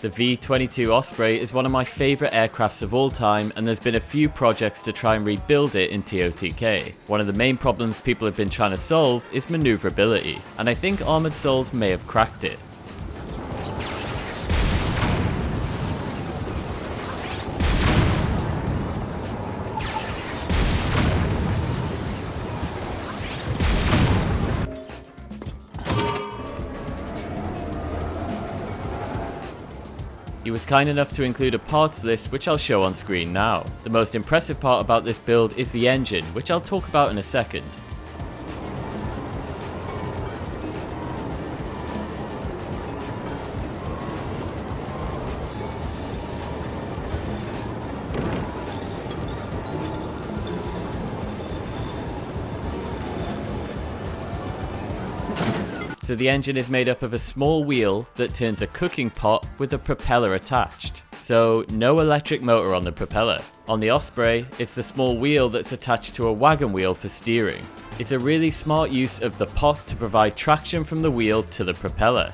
The V-22 Osprey is one of my favourite aircrafts of all time, and there's been a few projects to try and rebuild it in TOTK. One of the main problems people have been trying to solve is manoeuvrability, and I think Armoured Souls may have cracked it. He was kind enough to include a parts list which I'll show on screen now. The most impressive part about this build is the engine, which I'll talk about in a second. So the engine is made up of a small wheel that turns a cooking pot with a propeller attached. So no electric motor on the propeller. On the Osprey, it's the small wheel that's attached to a wagon wheel for steering. It's a really smart use of the pot to provide traction from the wheel to the propeller.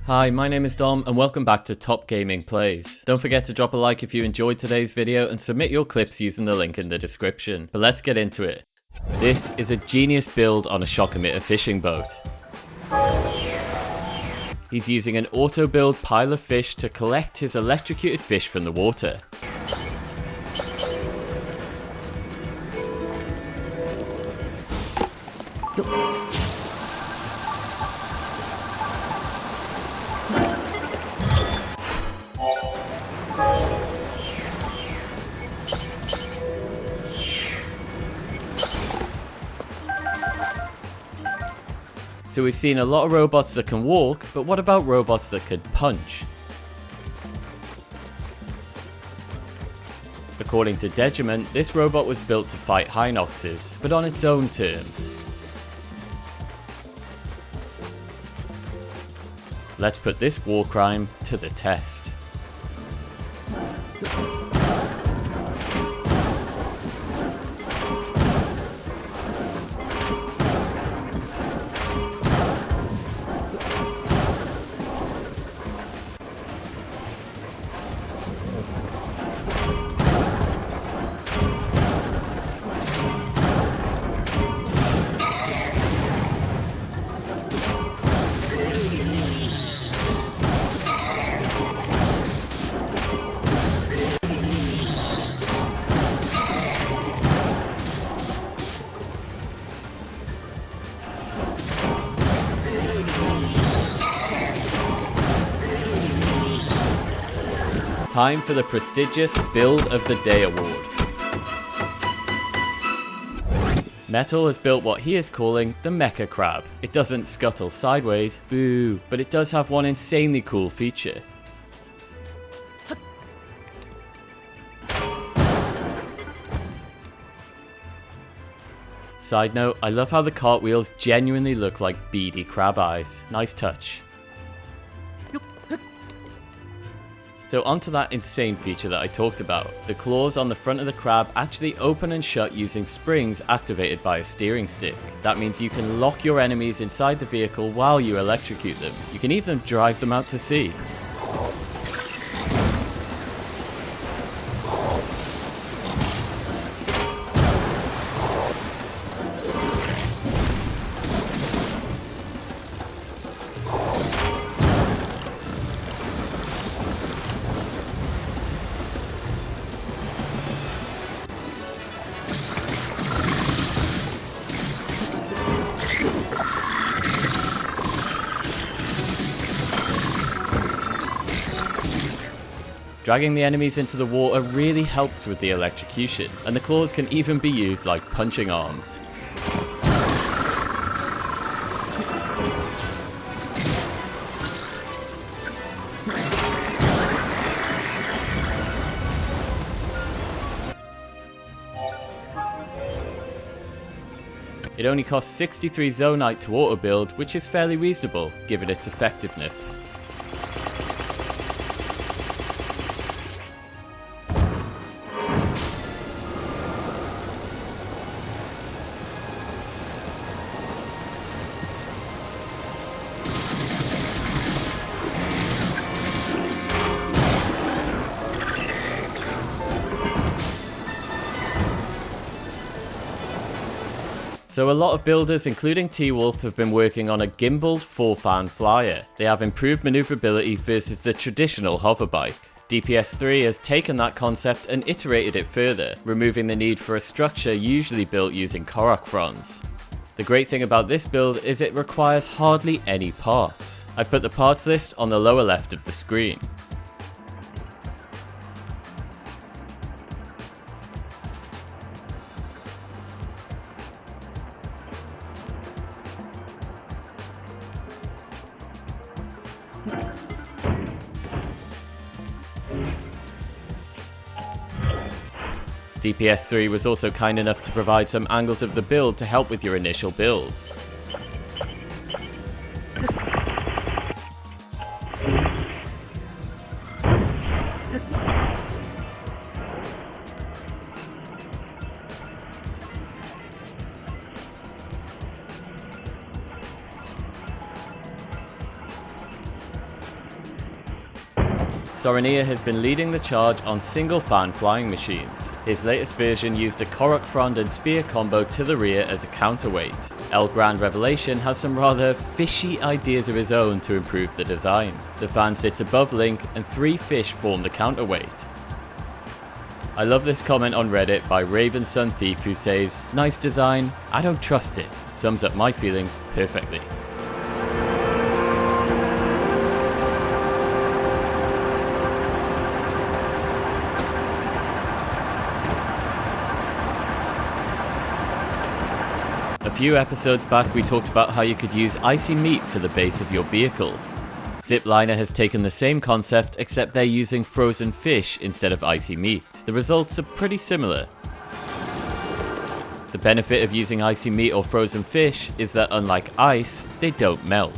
Hi, my name is Dom and welcome back to Top Gaming Plays. Don't forget to drop a like if you enjoyed today's video and submit your clips using the link in the description. But let's get into it. This is a genius build on a shock emitter fishing boat. He's using an auto build pile of fish to collect his electrocuted fish from the water. So we've seen a lot of robots that can walk, but what about robots that could punch? According to Degiment, this robot was built to fight Hinoxes, but on its own terms. Let's put this war crime to the test. Time for the prestigious Build of the Day award. Metal has built what he is calling the Mecca crab. It doesn't scuttle sideways, boo, but it does have one insanely cool feature. Side note, I love how the cartwheels genuinely look like beady crab eyes. Nice touch. So onto that insane feature that I talked about. The claws on the front of the crab actually open and shut using springs activated by a steering stick. That means you can lock your enemies inside the vehicle while you electrocute them. You can even drive them out to sea. Dragging the enemies into the water really helps with the electrocution, and the claws can even be used like punching arms. It only costs 63 Zonite to auto build, which is fairly reasonable given its effectiveness. So a lot of builders, including T-Wolf, have been working on a gimbaled 4-fan flyer. They have improved maneuverability versus the traditional hoverbike. DPS3 has taken that concept and iterated it further, removing the need for a structure usually built using Korok fronds. The great thing about this build is it requires hardly any parts. I've put the parts list on the lower left of the screen. DPS3 was also kind enough to provide some angles of the build to help with your initial build. Sorania has been leading the charge on single fan flying machines. His latest version used a Korok frond and spear combo to the rear as a counterweight. El Grand Revelation has some rather fishy ideas of his own to improve the design. The fan sits above Link and 3 fish form the counterweight. I love this comment on Reddit by Raven Sun Thief who says, "Nice design, I don't trust it." Sums up my feelings perfectly. A few episodes back we talked about how you could use icy meat for the base of your vehicle. Zipliner has taken the same concept except they're using frozen fish instead of icy meat. The results are pretty similar. The benefit of using icy meat or frozen fish is that unlike ice, they don't melt.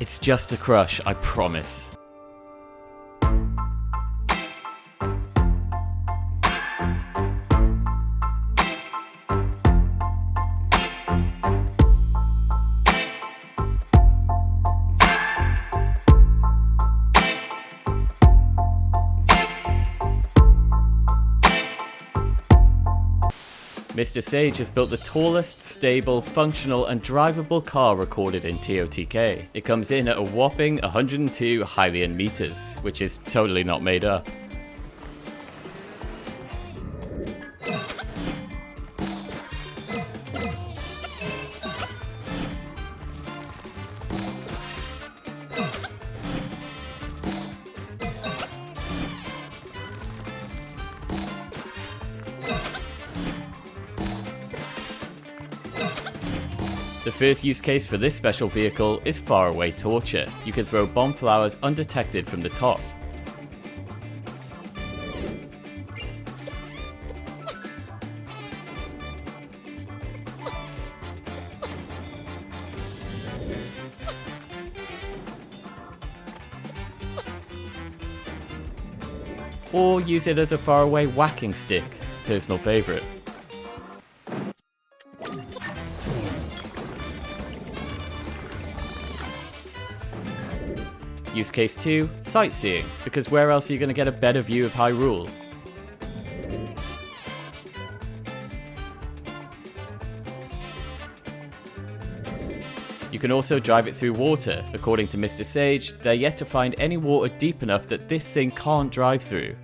It's just a crush, I promise. Mr. Sage has built the tallest, stable, functional and drivable car recorded in TOTK. It comes in at a whopping 102 Hylian meters, which is totally not made up. The first use case for this special vehicle is faraway torture. You can throw bomb flowers undetected from the top. Or use it as a faraway whacking stick, personal favourite. Use case 2, sightseeing, because where else are you going to get a better view of Hyrule? You can also drive it through water. According to Mr. Sage, they're yet to find any water deep enough that this thing can't drive through.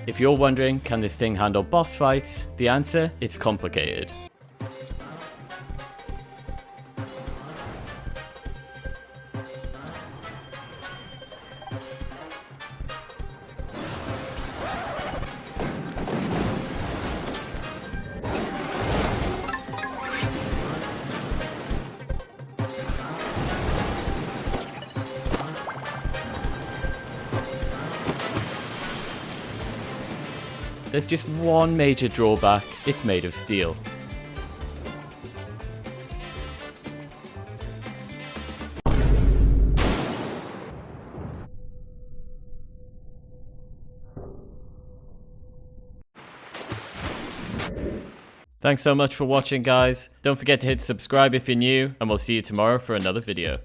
If you're wondering, can this thing handle boss fights? The answer, it's complicated. There's just one major drawback, it's made of steel. Thanks so much for watching, guys. Don't forget to hit subscribe if you're new, and we'll see you tomorrow for another video.